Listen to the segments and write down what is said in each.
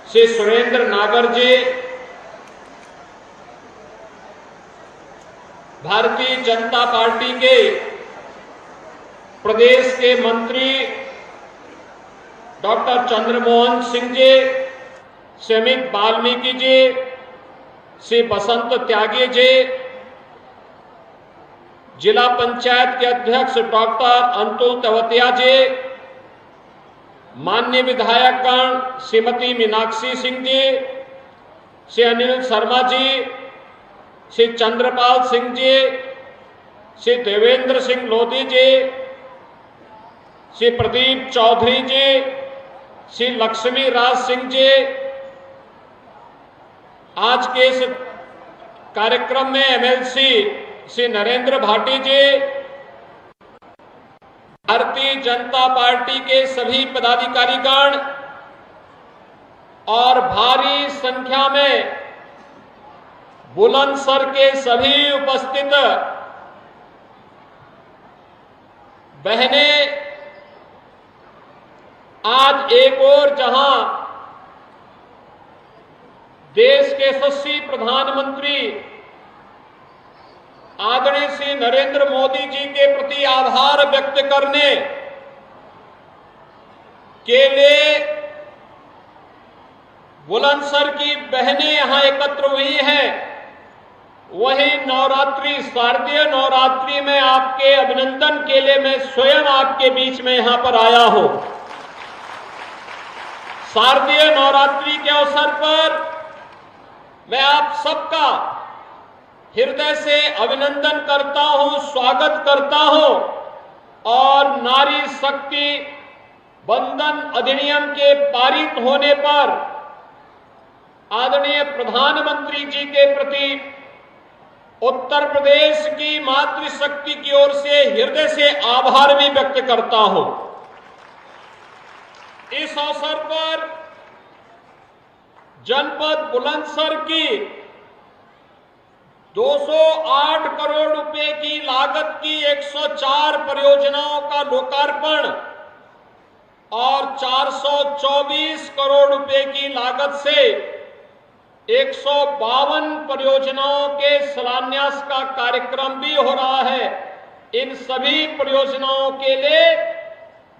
श्री सुरेंद्र नागर जी, भारतीय जनता पार्टी के प्रदेश के मंत्री डॉक्टर चंद्रमोहन सिंह जी, श्री अमित वाल्मीकि जी, श्री बसंत त्यागी जी, जिला पंचायत के अध्यक्ष डॉक्टर अंतुल तेवतिया जी, माननीय विधायकगण श्रीमती मीनाक्षी सिंह जी, श्री अनिल शर्मा जी, श्री चंद्रपाल सिंह जी, श्री देवेंद्र सिंह लोधी जी, श्री प्रदीप चौधरी जी, श्री लक्ष्मी राज सिंह जी, आज के इस कार्यक्रम में एमएलसी श्री नरेंद्र भाटी जी, भारतीय जनता पार्टी के सभी पदाधिकारीगण और भारी संख्या में बुलंदशहर के सभी उपस्थित बहनें, आज एक ओर जहां देश के यशस्वी प्रधानमंत्री आदरणीय श्री नरेंद्र मोदी जी के प्रति आभार व्यक्त करने के लिए बुलंदशहर की बहनें यहां एकत्र हुई हैं, वही नवरात्रि, शारदीय नवरात्रि में आपके अभिनंदन के लिए मैं स्वयं आपके बीच में यहां पर आया हूं। शारदीय नवरात्रि के अवसर पर मैं आप सबका हृदय से अभिनंदन करता हूं, स्वागत करता हूं और नारी शक्ति बंधन अधिनियम के पारित होने पर आदरणीय प्रधानमंत्री जी के प्रति उत्तर प्रदेश की मातृशक्ति की ओर से हृदय से आभार भी व्यक्त करता हूं। इस अवसर पर जनपद बुलंदशहर की 208 करोड़ रुपए की लागत की 104 परियोजनाओं का लोकार्पण और 424 करोड़ रुपए की लागत से 152 परियोजनाओं के शिलान्यास का कार्यक्रम भी हो रहा है। इन सभी परियोजनाओं के लिए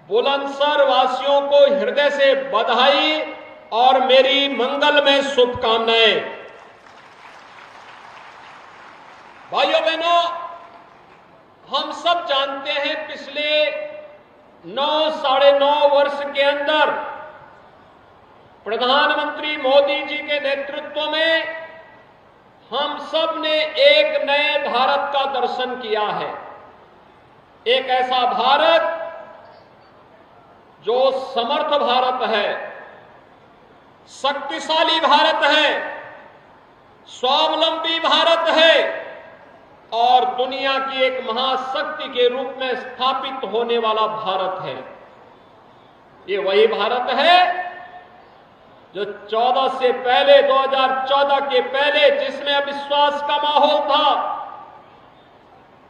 बुलंदशहर वासियों को हृदय से बधाई और मेरी मंगलमय शुभकामनाएं। भाइयों बहनों, हम सब जानते हैं पिछले 9-9.5 वर्ष के अंदर प्रधानमंत्री मोदी जी के नेतृत्व में हम सब ने एक नए भारत का दर्शन किया है। एक ऐसा भारत जो समर्थ भारत है, शक्तिशाली भारत है, स्वावलंबी भारत है और दुनिया की एक महाशक्ति के रूप में स्थापित होने वाला भारत है। ये वही भारत है जो 2014 के पहले जिसमें अविश्वास का माहौल था,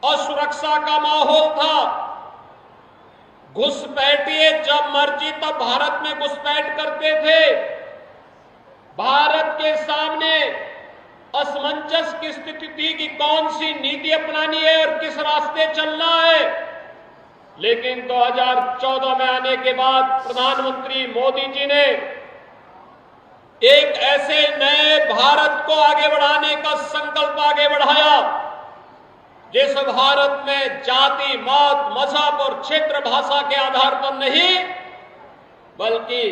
असुरक्षा का माहौल था, घुसपैठिए जब मर्जी तब भारत में घुसपैठ करते थे, भारत के सामने असमंजस की स्थिति थी कि कौन सी नीति अपनानी है और किस रास्ते चलना है। लेकिन 2014 में आने के बाद प्रधानमंत्री मोदी जी ने एक ऐसे नए भारत को आगे बढ़ाने का संकल्प आगे बढ़ाया जिस भारत में जाति, मत, मजहब और क्षेत्र भाषा के आधार पर नहीं, बल्कि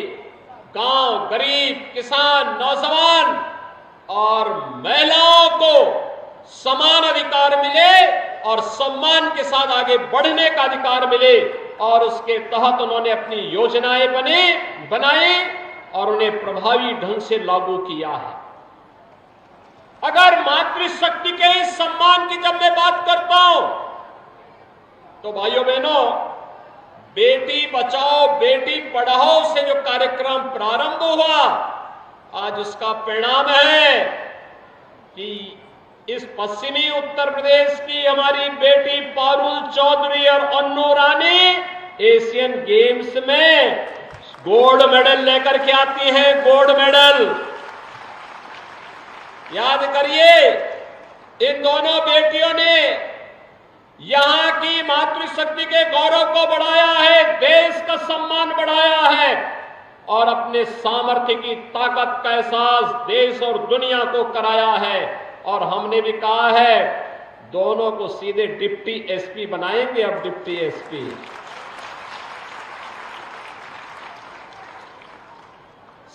गांव, गरीब, किसान, नौजवान और महिलाओं को समान अधिकार मिले और सम्मान के साथ आगे बढ़ने का अधिकार मिले। और उसके तहत उन्होंने अपनी योजनाएं बनाई और उन्हें प्रभावी ढंग से लागू किया है। अगर मातृशक्ति के इस सम्मान की जब मैं बात करता हूं तो भाइयों बहनों, बेटी बचाओ बेटी पढ़ाओ से जो कार्यक्रम प्रारंभ हुआ, आज उसका परिणाम है कि इस पश्चिमी उत्तर प्रदेश की हमारी बेटी पारुल चौधरी और अन्नू रानी एशियन गेम्स में गोल्ड मेडल लेकर के आती हैं। गोल्ड मेडल कल याद करिए, इन दोनों बेटियों ने यहां की मातृशक्ति के गौरव को बढ़ाया है, देश का सम्मान बढ़ाया है और अपने सामर्थ्य की ताकत का एहसास देश और दुनिया को कराया है। और हमने भी कहा है दोनों को सीधे डिप्टी एसपी बनाएंगे। अब डिप्टी एसपी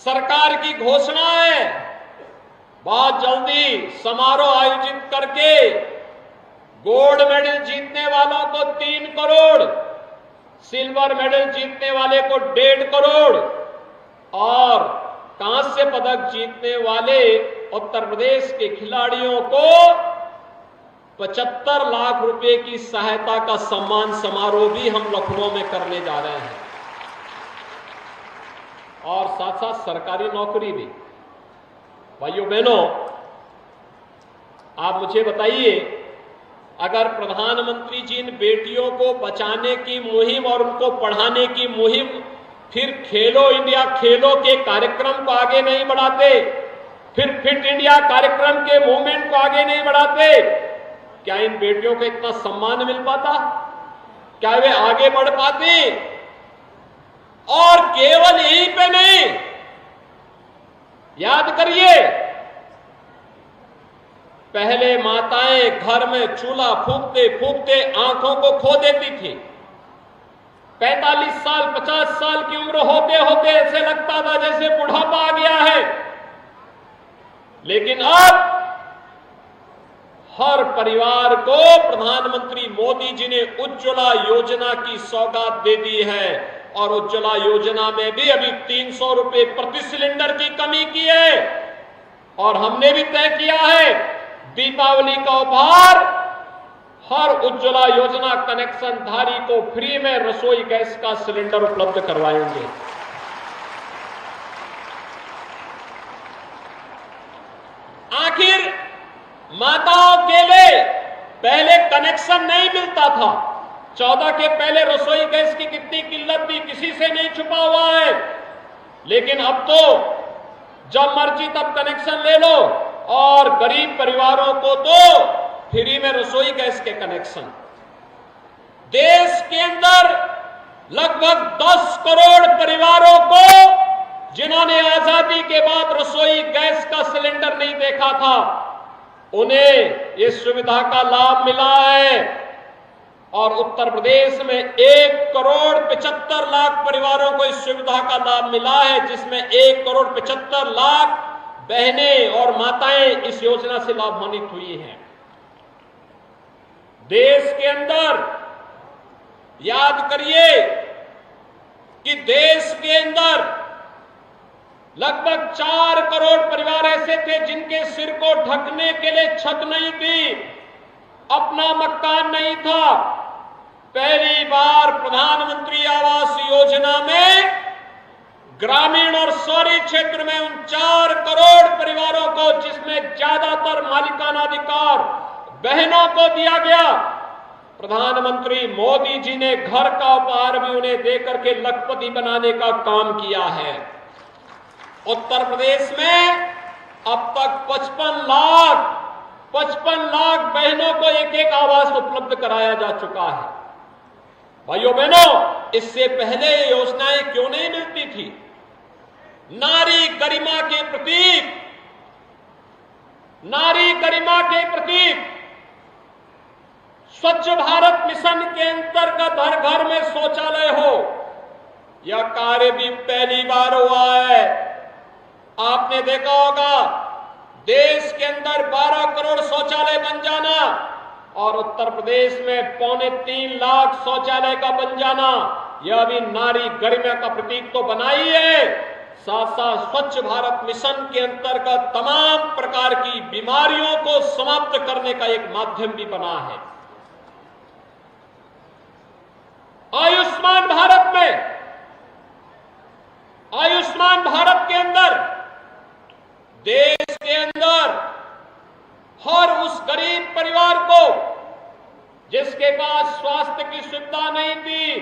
सरकार की घोषणा है, बहुत जल्दी समारोह आयोजित करके गोल्ड मेडल जीतने वालों को 3 करोड़, सिल्वर मेडल जीतने वाले को 1.5 करोड़ और कांस्य पदक जीतने वाले उत्तर प्रदेश के खिलाड़ियों को 75 लाख रुपए की सहायता का सम्मान समारोह भी हम लखनऊ में करने जा रहे हैं। और साथ साथ सरकारी नौकरी भी। भाइयों बहनों, आप मुझे बताइए, अगर प्रधानमंत्री जी इन बेटियों को बचाने की मुहिम और उनको पढ़ाने की मुहिम फिर खेलो इंडिया खेलो के कार्यक्रम को आगे नहीं बढ़ाते, फिर फिट इंडिया कार्यक्रम के मूवमेंट को आगे नहीं बढ़ाते, क्या इन बेटियों को इतना सम्मान मिल पाता? क्या वे आगे बढ़ पाते? और केवल यहीं पे नहीं, याद करिए, पहले माताएं घर में चूल्हा फूंकते फूंकते आंखों को खो देती थी। 45 साल 50 साल की उम्र होते होते ऐसे लगता था जैसे बुढ़ापा आ गया है। लेकिन अब हर परिवार को प्रधानमंत्री मोदी जी ने उज्ज्वला योजना की सौगात दे दी है और उज्ज्वला योजना में भी अभी 300 रुपए प्रति सिलेंडर की कमी की है। और हमने भी तय किया है दीपावली का उपहार हर उज्ज्वला योजना कनेक्शन धारी को फ्री में रसोई गैस का सिलेंडर उपलब्ध करवाएंगे। आखिर माताओं के लिए पहले कनेक्शन नहीं मिलता था। 14 के पहले रसोई गैस की कितनी किल्लत थी, किसी से नहीं छुपा हुआ है। लेकिन अब तो जब मर्जी तब कनेक्शन ले लो और गरीब परिवारों को तो फ्री में रसोई गैस के कनेक्शन। देश के अंदर लगभग 10 करोड़ परिवारों को जिन्होंने आजादी के बाद रसोई गैस का सिलेंडर नहीं देखा था, उन्हें इस सुविधा का लाभ मिला है। और उत्तर प्रदेश में 1 करोड़ 75 लाख परिवारों को इस सुविधा का लाभ मिला है, जिसमें 1 करोड़ 75 लाख बहनें और माताएं इस योजना से लाभान्वित हुई हैं। देश के अंदर याद करिए कि देश के अंदर लगभग 4 करोड़ परिवार ऐसे थे जिनके सिर को ढकने के लिए छत नहीं थी, अपना मकान नहीं था। पहली बार प्रधानमंत्री आवास योजना में ग्रामीण और शहरी क्षेत्र में उन 4 करोड़ परिवारों को, जिसमें ज्यादातर मालिकाना अधिकार बहनों को दिया गया, प्रधानमंत्री मोदी जी ने घर का उपहार भी उन्हें देकर के लखपति बनाने का काम किया है। उत्तर प्रदेश में अब तक 55 लाख बहनों को एक आवास उपलब्ध कराया जा चुका है। भाइयों बहनों, इससे पहले योजनाएं क्यों नहीं मिलती थी? नारी गरिमा के प्रतीक, नारी गरिमा के प्रतीक स्वच्छ भारत मिशन के अंतर्गत हर घर में शौचालय हो, यह कार्य भी पहली बार हुआ है। आपने देखा होगा देश के अंदर 12 करोड़ शौचालय बन जाना और उत्तर प्रदेश में 2.25 लाख शौचालय का बन जाना, यह भी नारी गरिमा का प्रतीक तो बना ही है, साथ साथ स्वच्छ भारत मिशन के अंतर्गत तमाम प्रकार की बीमारियों को समाप्त करने का एक माध्यम भी बना है। आयुष्मान भारत में, आयुष्मान भारत के अंदर देश के अंदर हर उस गरीब परिवार को जिसके पास स्वास्थ्य की सुविधा नहीं थी,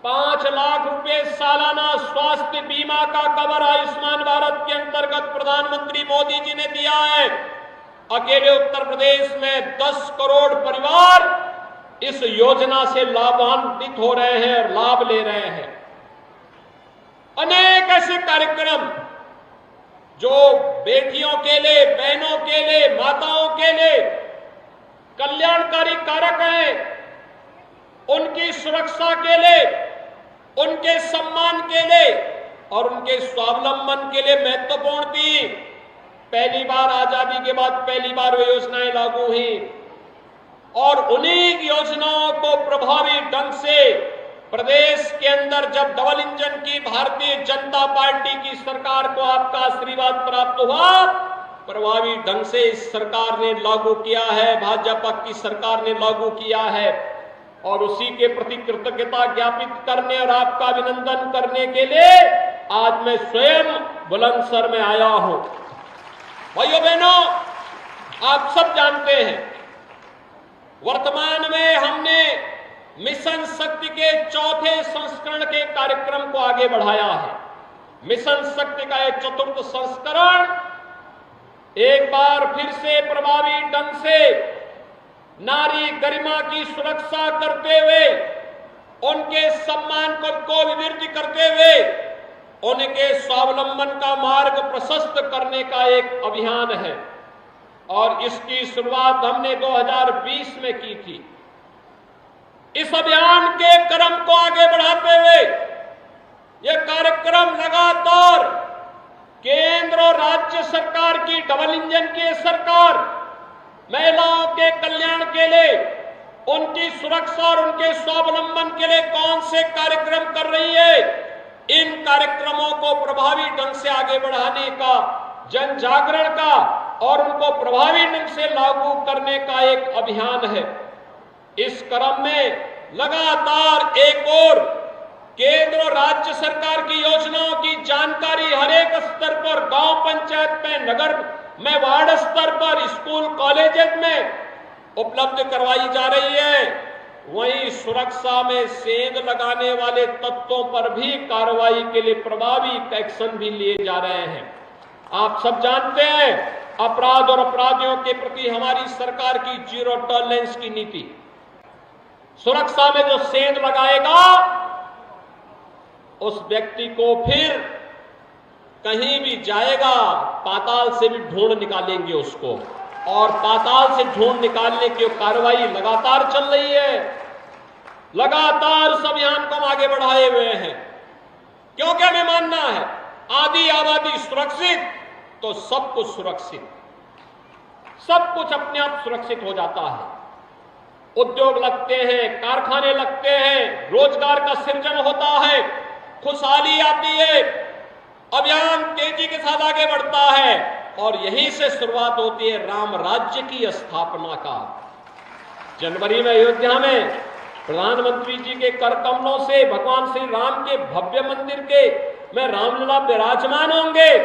5 लाख रुपए सालाना स्वास्थ्य बीमा का कवर आयुष्मान भारत के अंतर्गत अंतर्गत प्रधानमंत्री मोदी जी ने दिया है। अकेले उत्तर प्रदेश में 10 करोड़ परिवार इस योजना से लाभान्वित हो रहे हैं और लाभ ले रहे हैं। अनेक ऐसे कार्यक्रम जो बेटियों के लिए, बहनों के लिए, माताओं के लिए कल्याणकारी कारक हैं, उनकी सुरक्षा के लिए, उनके सम्मान के लिए और उनके स्वावलंबन के लिए महत्वपूर्ण थी। पहली बार आजादी के बाद पहली बार वे योजनाएं लागू हुई और उन्हीं योजनाओं को प्रभावी ढंग से प्रदेश के अंदर जब डबल इंजन की भारतीय जनता पार्टी की सरकार को आपका आशीर्वाद प्राप्त हुआ, प्रभावी ढंग से इस सरकार ने लागू किया है, भाजपा की सरकार ने लागू किया है और उसी के प्रति कृतज्ञता ज्ञापित करने और आपका अभिनंदन करने के लिए आज मैं स्वयं बुलंदशहर में आया हूं। भाइयों बहनों, आप सब जानते हैं वर्तमान में हमने मिशन शक्ति के चौथे संस्करण के कार्यक्रम को आगे बढ़ाया है। मिशन शक्ति का एक चतुर्थ संस्करण एक बार फिर से प्रभावी ढंग से नारी गरिमा की सुरक्षा करते हुए, उनके सम्मान को विवृद्धि करते हुए उनके स्वावलंबन का मार्ग प्रशस्त करने का एक अभियान है और इसकी शुरुआत हमने 2020 में की थी। इस अभियान के क्रम को आगे बढ़ाते हुए यह कार्यक्रम लगातार केंद्र और राज्य सरकार की डबल इंजन की सरकार महिलाओं के कल्याण के लिए, उनकी सुरक्षा और उनके स्वावलंबन के लिए कौन से कार्यक्रम कर रही है, इन कार्यक्रमों को प्रभावी ढंग से आगे बढ़ाने का, जन जागरण का और उनको प्रभावी ढंग से लागू करने का एक अभियान है। इस क्रम में लगातार एक और केंद्र और राज्य सरकार की योजनाओं की जानकारी हर एक स्तर पर, गांव पंचायत में, नगर में, वार्ड स्तर पर, स्कूल कॉलेज में उपलब्ध करवाई जा रही है। वहीं सुरक्षा में सेंध लगाने वाले तत्वों पर भी कार्रवाई के लिए प्रभावी एक्शन भी लिए जा रहे हैं। आप सब जानते हैं अपराध और अपराधियों के प्रति हमारी सरकार की जीरो टॉलरेंस की नीति। सुरक्षा में जो सेंध लगाएगा उस व्यक्ति को फिर कहीं भी जाएगा पाताल से भी ढूंढ निकालेंगे उसको, और पाताल से ढूंढ निकालने की कार्रवाई लगातार चल रही है। लगातार उस अभियान को हम आगे बढ़ाए हुए हैं क्योंकि हमें मानना है आधी आबादी सुरक्षित तो सब कुछ सुरक्षित, सब कुछ अपने आप सुरक्षित हो जाता है। उद्योग लगते हैं, कारखाने लगते हैं, रोजगार का सृजन होता है, खुशहाली आती है, अभियान तेजी के साथ आगे बढ़ता है और यहीं से शुरुआत होती है राम राज्य की स्थापना का। जनवरी में अयोध्या में प्रधानमंत्री जी के कर कमलों से भगवान श्री राम के भव्य मंदिर के में रामलला विराजमान होंगे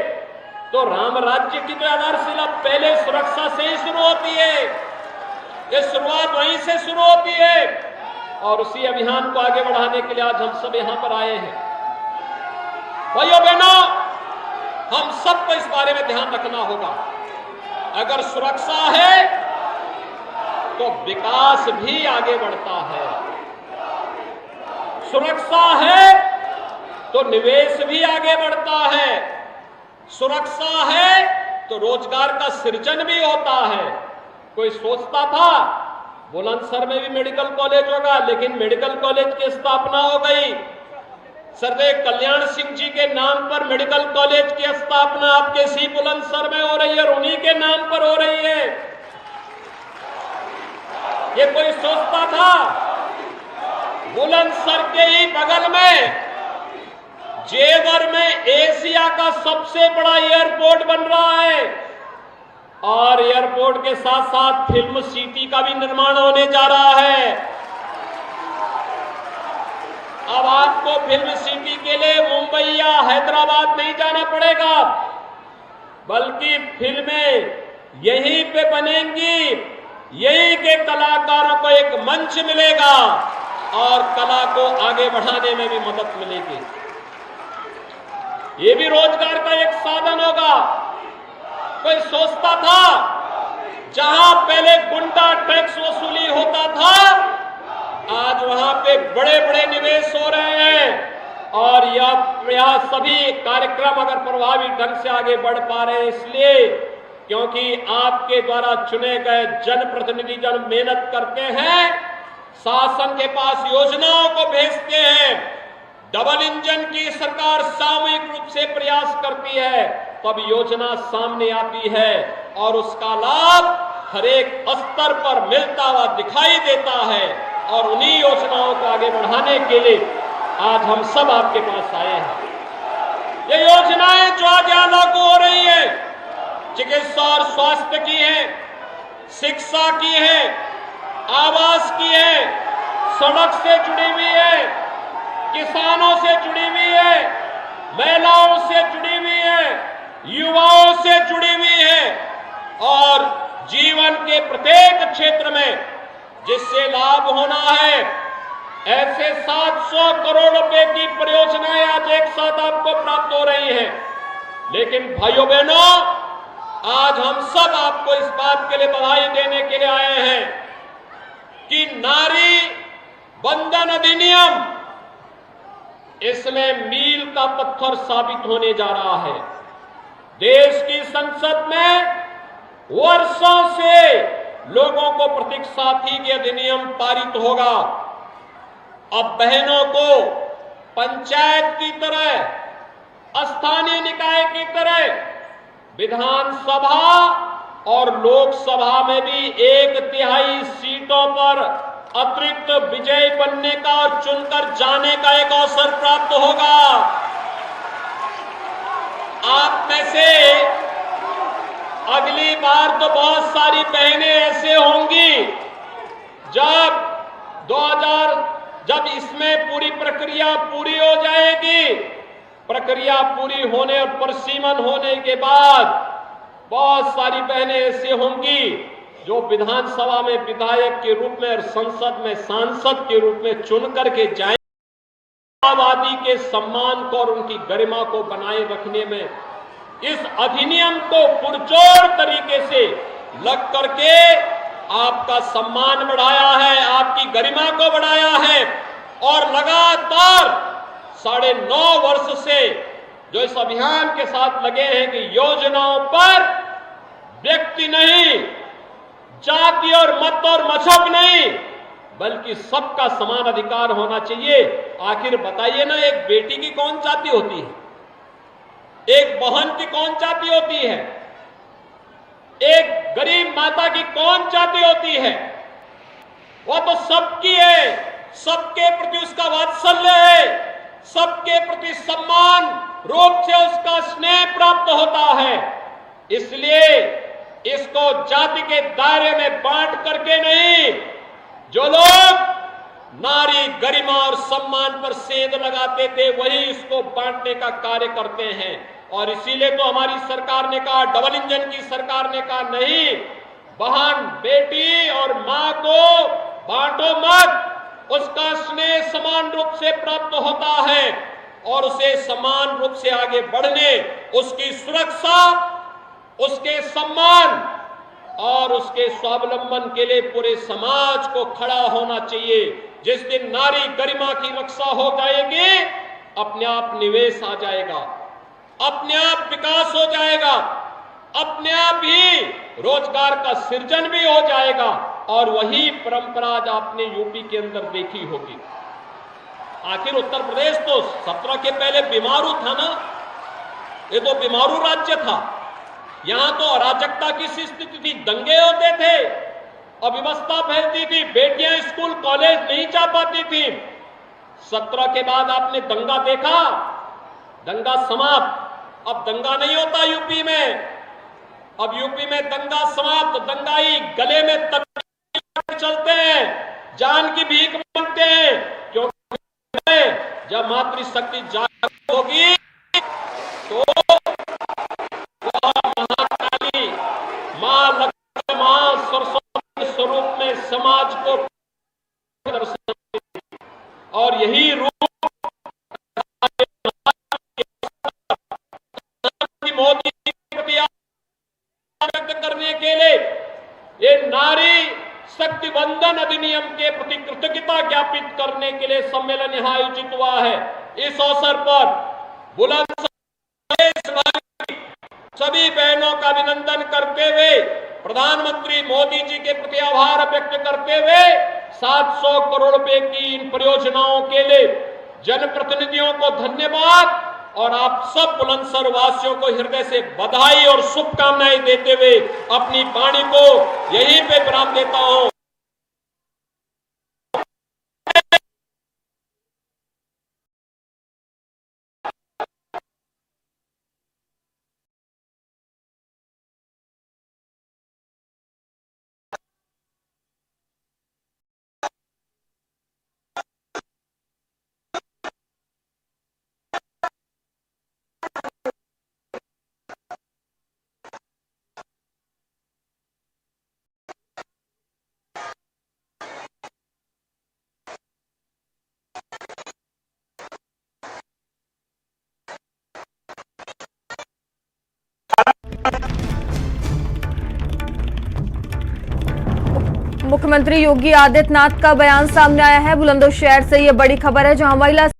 तो राम राज्य की जो आधारशिला पहले सुरक्षा से ही शुरू होती है, ये शुरुआत वहीं से शुरू होती है और उसी अभियान को आगे बढ़ाने के लिए आज हम सब यहां पर आए हैं। भाइयों बहनों, हम सबको इस बारे में ध्यान रखना होगा। अगर सुरक्षा है तो विकास भी आगे बढ़ता है, सुरक्षा है तो निवेश भी आगे बढ़ता है, सुरक्षा है तो रोजगार का सृजन भी होता है। कोई सोचता था बुलंदशहर में भी मेडिकल कॉलेज होगा, लेकिन मेडिकल कॉलेज की स्थापना हो गई। सरदेव कल्याण सिंह जी के नाम पर मेडिकल कॉलेज की स्थापना आपके सी बुलंदशहर में हो रही है और उन्हीं के नाम पर हो रही है। ये कोई सोचता था? बुलंदशहर के ही बगल में जेवर में एशिया का सबसे बड़ा एयरपोर्ट बन रहा है और एयरपोर्ट के साथ साथ फिल्म सिटी का भी निर्माण होने जा रहा है। अब आपको फिल्म सिटी के लिए मुंबई या हैदराबाद नहीं जाना पड़ेगा, बल्कि फिल्में यहीं पे बनेंगी, यहीं के कलाकारों को एक मंच मिलेगा और कला को आगे बढ़ाने में भी मदद मिलेगी। ये भी रोजगार का एक साधन होगा। कोई सोचता था जहां पहले गुंडा टैक्स वसूली होता था, आज वहां पे बड़े बड़े निवेश हो रहे हैं और यह सभी कार्यक्रम अगर प्रभावी ढंग से आगे बढ़ पा रहे हैं इसलिए क्योंकि आपके द्वारा चुने गए जनप्रतिनिधि जन मेहनत करते हैं, शासन के पास योजनाओं को भेजते हैं। डबल इंजन की सरकार सामूहिक रूप से प्रयास करती है, तब योजना सामने आती है और उसका लाभ हर एक स्तर पर मिलता हुआ दिखाई देता है। और उन्हीं योजनाओं को आगे बढ़ाने के लिए आज हम सब आपके पास आए हैं। ये योजनाएं जो आज यहां लागू हो रही है, चिकित्सा और स्वास्थ्य की है, शिक्षा की है, आवास की है, सड़क से जुड़ी हुई है, किसानों से जुड़ी हुई है, महिलाओं से जुड़ी हुई है, युवाओं से जुड़ी हुई है और जीवन के प्रत्येक क्षेत्र में जिससे लाभ होना है, ऐसे 700 करोड़ रुपए की परियोजनाएं आज एक साथ आपको प्राप्त हो रही हैं। लेकिन भाइयों बहनों, आज हम सब आपको इस बात के लिए बधाई देने के लिए आए हैं कि नारी बंधन अधिनियम इसमें मील का पत्थर साबित होने जा रहा है। देश की संसद में वर्षों से लोगों को प्रतीक्षा थी कि अधिनियम पारित होगा। अब बहनों को पंचायत की तरह, स्थानीय निकाय की तरह विधानसभा और लोकसभा में भी 1/3 सीटों पर अतिरिक्त विजयी बनने का और चुनकर जाने का एक अवसर प्राप्त होगा। आप में से अगली बार तो बहुत सारी बहनें ऐसे होंगी जब इसमें पूरी प्रक्रिया पूरी हो जाएगी, प्रक्रिया पूरी होने और परिसीमन होने के बाद बहुत सारी बहनें ऐसी होंगी जो विधानसभा में विधायक के रूप में और संसद में सांसद के रूप में चुन करके जाएंगे। आबादी के सम्मान को और उनकी गरिमा को बनाए रखने में इस अधिनियम को पुरजोर तरीके से लग करके आपका सम्मान बढ़ाया है, आपकी गरिमा को बढ़ाया है और लगातार 9.5 वर्ष से जो इस अभियान के साथ लगे हैं कि योजनाओं पर व्यक्ति नहीं, जाति और मत और मजहब नहीं, बल्कि सबका समान अधिकार होना चाहिए। आखिर बताइए ना, एक बेटी की कौन जाति होती है, एक बहन की कौन जाति होती है, एक गरीब माता की कौन जाति होती है? वह तो सबकी है, सबके प्रति उसका वात्सल्य है, सबके प्रति सम्मान रूप से उसका स्नेह प्राप्त होता है। इसलिए इसको जाति के दायरे में बांट करके नहीं, जो लोग नारी गरिमा और सम्मान पर सेंध लगाते थे वही इसको बांटने का कार्य करते हैं। और इसीलिए तो हमारी सरकार ने कहा, डबल इंजन की सरकार ने कहा, नहीं, बहन बेटी और मां को बांटो मत, उसका स्नेह समान रूप से प्राप्त होता है और उसे समान रूप से आगे बढ़ने, उसकी सुरक्षा, उसके सम्मान और उसके स्वावलंबन के लिए पूरे समाज को खड़ा होना चाहिए। जिस दिन नारी गरिमा की रक्षा हो जाएगी, अपने आप निवेश आ जाएगा, अपने आप विकास हो जाएगा, अपने आप ही रोजगार का सृजन भी हो जाएगा। और वही परंपरा आज आपने यूपी के अंदर देखी होगी। आखिर उत्तर प्रदेश तो 17 के पहले बीमारू था ना, ये तो बीमारू राज्य था। यहां तो अराजकता की स्थिति थी, दंगे होते थे, अव्यवस्था फैलती थी, बेटियां स्कूल कॉलेज नहीं जा पाती थी। 17 के बाद आपने दंगा देखा, दंगा समाप्त। अब दंगा नहीं होता यूपी में, अब यूपी में दंगा समाप्त। दंगाई गले में तक चलते हैं, जान की भीख मांगते हैं, क्योंकि जब मातृशक्ति जागृत होगी तो महाकाली मां लक्ष्मी, मां सरस्वती स्वरूप में समाज को दर्शन, और यही रूप निबंधन अधिनियम के प्रति कृतज्ञता ज्ञापित करने के लिए सम्मेलन यहाँ आयोजित हुआ है। इस अवसर पर बुलंदशहर सभी बहनों का अभिनंदन करते हुए, प्रधानमंत्री मोदी जी के प्रति आभार व्यक्त करते हुए 700 करोड़ रुपए की इन परियोजनाओं के लिए जनप्रतिनिधियों को धन्यवाद और आप सब बुलंदशहर वासियों को हृदय से बधाई और शुभकामनाएं देते हुए अपनी वाणी को यहीं पे विराम देता हूं। मुख्यमंत्री योगी आदित्यनाथ का बयान सामने आया है। बुलंदशहर से ये बड़ी खबर है, जहां महिला